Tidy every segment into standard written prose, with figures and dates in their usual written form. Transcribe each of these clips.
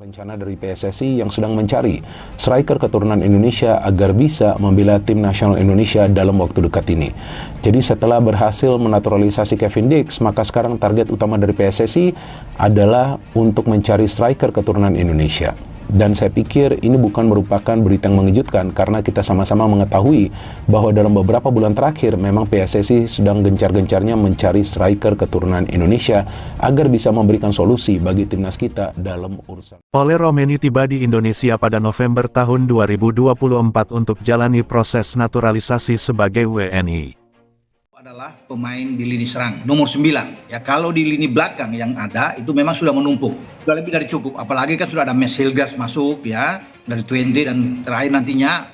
rencana dari PSSI yang sedang mencari striker keturunan Indonesia agar bisa membela tim nasional Indonesia dalam waktu dekat ini. Jadi setelah berhasil menaturalisasi Kevin Dix, maka sekarang target utama dari PSSI adalah untuk mencari striker keturunan Indonesia. Dan saya pikir ini bukan merupakan berita yang mengejutkan karena kita sama-sama mengetahui bahwa dalam beberapa bulan terakhir memang PSSI sedang gencar-gencarnya mencari striker keturunan Indonesia agar bisa memberikan solusi bagi timnas kita dalam urusan. Ole Romeni tiba di Indonesia pada November tahun 2024 untuk jalani proses naturalisasi sebagai WNI. Adalah pemain di lini serang nomor 9 ya. Kalau di lini belakang yang ada itu memang sudah menumpuk, sudah lebih dari cukup, apalagi kan sudah ada Mes Hilgers masuk ya dari Twente, dan terakhir nantinya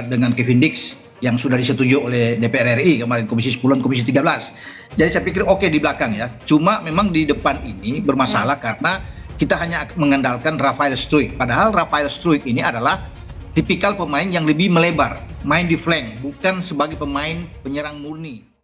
dengan Kevin Dix yang sudah disetujui oleh DPR RI kemarin, Komisi 10 dan Komisi 13. Jadi saya pikir oke di belakang ya, cuma memang di depan ini bermasalah karena kita hanya mengandalkan Rafael Struijk, padahal Rafael Struijk ini adalah tipikal pemain yang lebih melebar, main di flank, bukan sebagai pemain penyerang murni.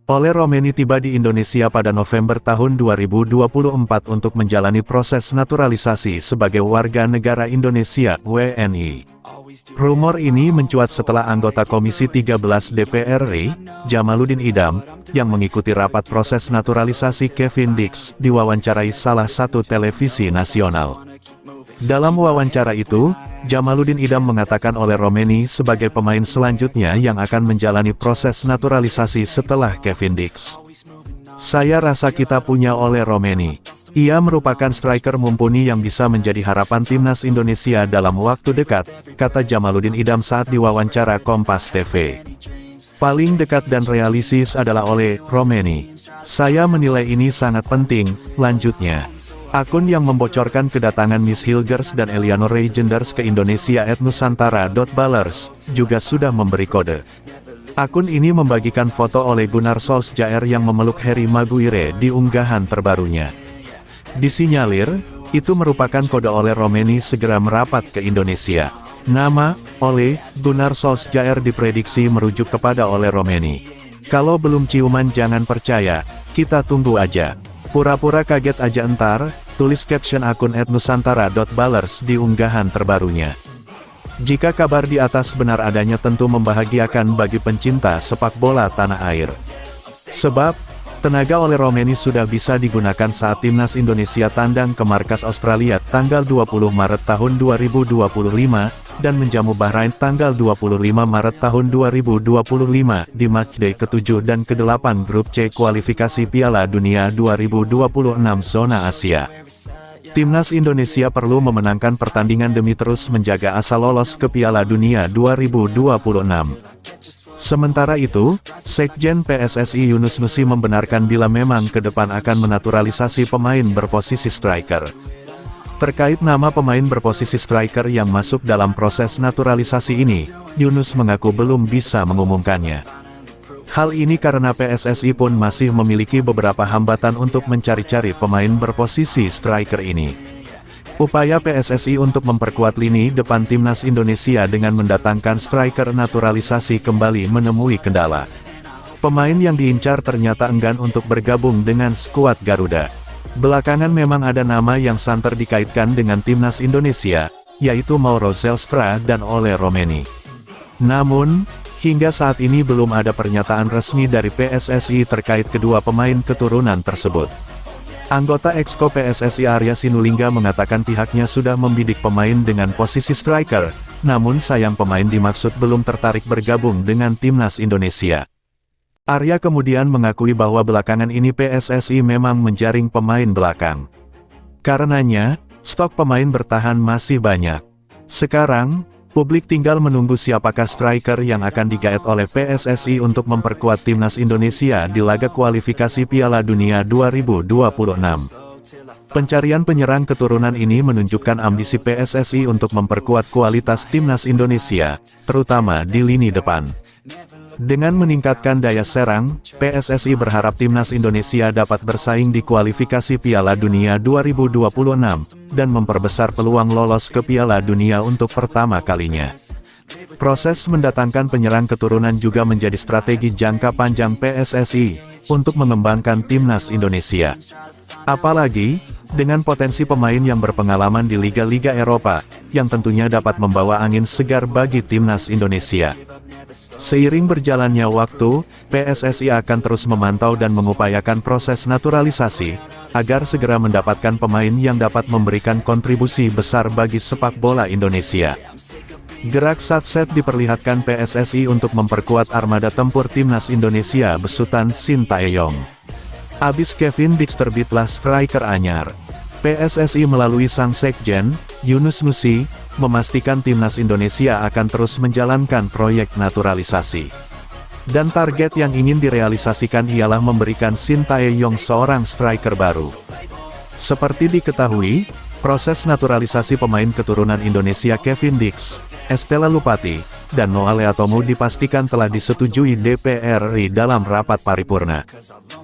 Ole Romeni tiba di Indonesia pada November tahun 2024 untuk menjalani proses naturalisasi sebagai warga negara Indonesia (WNI). Rumor ini mencuat setelah anggota Komisi 13 DPR RI, Djamaluddin Idam, yang mengikuti rapat proses naturalisasi Kevin Dix, diwawancarai salah satu televisi nasional. Dalam wawancara itu, Djamaluddin Idam mengatakan Ole Romeni sebagai pemain selanjutnya yang akan menjalani proses naturalisasi setelah Kevin Dix. Saya rasa kita punya Ole Romeni. Ia merupakan striker mumpuni yang bisa menjadi harapan timnas Indonesia dalam waktu dekat, kata Djamaluddin Idam saat diwawancara Kompas TV. Paling dekat dan realistis adalah Ole Romeni. Saya menilai ini sangat penting, lanjutnya. Akun yang membocorkan kedatangan Mes Hilgers dan Eleanor Reijenders ke Indonesia @nusantara.ballers juga sudah memberi kode. Akun ini membagikan foto oleh Gunnar Solskjaer yang memeluk Harry Maguire di unggahan terbarunya. Disinyalir, itu merupakan kode Ole Romeni segera merapat ke Indonesia. Nama, Ole Gunnar Solskjaer diprediksi merujuk kepada Ole Romeni. Kalau belum ciuman jangan percaya, kita tunggu aja. Pura-pura kaget aja entar, tulis caption akun @nusantara.ballers di unggahan terbarunya. Jika kabar di atas benar adanya tentu membahagiakan bagi pencinta sepak bola tanah air. Sebab, tenaga Ole Romeni sudah bisa digunakan saat timnas Indonesia tandang ke markas Australia tanggal 20 Maret tahun 2025, dan menjamu Bahrain tanggal 25 Maret tahun 2025 di matchday ke-7 dan ke-8 grup C kualifikasi Piala Dunia 2026 zona Asia. Timnas Indonesia perlu memenangkan pertandingan demi terus menjaga asa lolos ke Piala Dunia 2026. Sementara itu, Sekjen PSSI Yunus Nusi membenarkan bila memang ke depan akan menaturalisasi pemain berposisi striker. Terkait nama pemain berposisi striker yang masuk dalam proses naturalisasi ini, Yunus mengaku belum bisa mengumumkannya. Hal ini karena PSSI pun masih memiliki beberapa hambatan untuk mencari-cari pemain berposisi striker ini. Upaya PSSI untuk memperkuat lini depan timnas Indonesia dengan mendatangkan striker naturalisasi kembali menemui kendala. Pemain yang diincar ternyata enggan untuk bergabung dengan skuad Garuda. Belakangan memang ada nama yang santer dikaitkan dengan timnas Indonesia, yaitu Mauro Zelstra dan Ole Romeni. Namun, hingga saat ini belum ada pernyataan resmi dari PSSI terkait kedua pemain keturunan tersebut. Anggota Exco PSSI Arya Sinulinga mengatakan pihaknya sudah membidik pemain dengan posisi striker, namun sayang pemain dimaksud belum tertarik bergabung dengan timnas Indonesia. Arya kemudian mengakui bahwa belakangan ini PSSI memang menjaring pemain belakang. Karenanya, stok pemain bertahan masih banyak. Sekarang, publik tinggal menunggu siapakah striker yang akan digaet oleh PSSI untuk memperkuat timnas Indonesia di laga kualifikasi Piala Dunia 2026. Pencarian penyerang keturunan ini menunjukkan ambisi PSSI untuk memperkuat kualitas timnas Indonesia, terutama di lini depan. Dengan meningkatkan daya serang, PSSI berharap timnas Indonesia dapat bersaing di kualifikasi Piala Dunia 2026, dan memperbesar peluang lolos ke Piala Dunia untuk pertama kalinya. Proses mendatangkan penyerang keturunan juga menjadi strategi jangka panjang PSSI, untuk mengembangkan timnas Indonesia. Apalagi, dengan potensi pemain yang berpengalaman di liga-liga Eropa, yang tentunya dapat membawa angin segar bagi timnas Indonesia. Seiring berjalannya waktu, PSSI akan terus memantau dan mengupayakan proses naturalisasi, agar segera mendapatkan pemain yang dapat memberikan kontribusi besar bagi sepak bola Indonesia. Gerak Satset diperlihatkan PSSI untuk memperkuat armada tempur timnas Indonesia besutan Sintayong. Abis Kevin Dix terbitlah striker anyar. PSSI melalui sang sekjen, Yunus Nusi, memastikan timnas Indonesia akan terus menjalankan proyek naturalisasi. Dan target yang ingin direalisasikan ialah memberikan Sintayong seorang striker baru. Seperti diketahui, proses naturalisasi pemain keturunan Indonesia Kevin Dix, Estella Lupati, dan Noah Leatomo dipastikan telah disetujui DPR RI dalam rapat paripurna.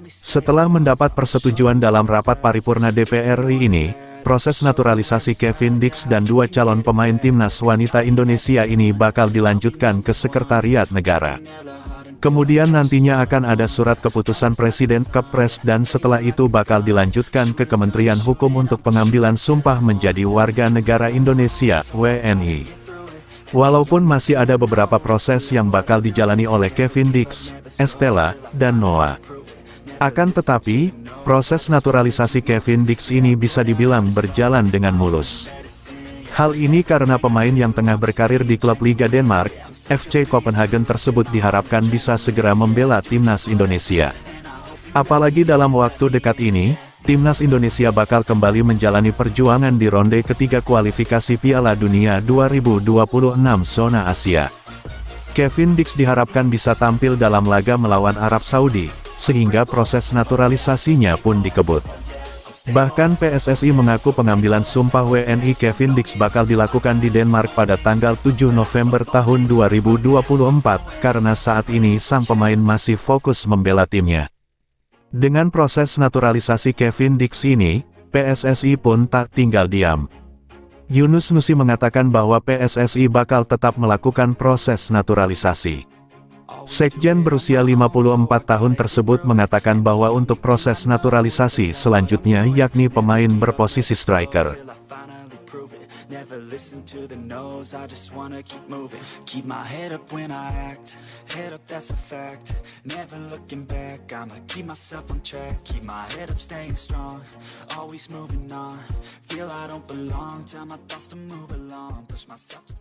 Setelah mendapat persetujuan dalam rapat paripurna DPR RI ini, proses naturalisasi Kevin Dix dan dua calon pemain timnas wanita Indonesia ini bakal dilanjutkan ke Sekretariat Negara. Kemudian nantinya akan ada surat keputusan Presiden Kepres dan setelah itu bakal dilanjutkan ke Kementerian Hukum untuk pengambilan sumpah menjadi warga negara Indonesia, WNI. Walaupun masih ada beberapa proses yang bakal dijalani oleh Kevin Dix, Estella, dan Noah. Akan tetapi, proses naturalisasi Kevin Dix ini bisa dibilang berjalan dengan mulus. Hal ini karena pemain yang tengah berkarir di klub Liga Denmark, FC Copenhagen tersebut diharapkan bisa segera membela timnas Indonesia. Apalagi dalam waktu dekat ini, timnas Indonesia bakal kembali menjalani perjuangan di ronde ketiga kualifikasi Piala Dunia 2026 zona Asia. Kevin Dix diharapkan bisa tampil dalam laga melawan Arab Saudi, sehingga proses naturalisasinya pun dikebut. Bahkan PSSI mengaku pengambilan sumpah WNI Kevin Dix bakal dilakukan di Denmark pada tanggal 7 November tahun 2024, karena saat ini sang pemain masih fokus membela timnya. Dengan proses naturalisasi Kevin Dix ini, PSSI pun tak tinggal diam. Yunus Nusi mengatakan bahwa PSSI bakal tetap melakukan proses naturalisasi. Sekjen berusia 54 tahun tersebut mengatakan bahwa untuk proses naturalisasi selanjutnya yakni pemain berposisi striker. Never listen to the no's, I just wanna keep moving. Keep my head up when I act, head up that's a fact. Never looking back, I'ma keep myself on track. Keep my head up staying strong, always moving on. Feel I don't belong, tell my thoughts to move along. Push myself to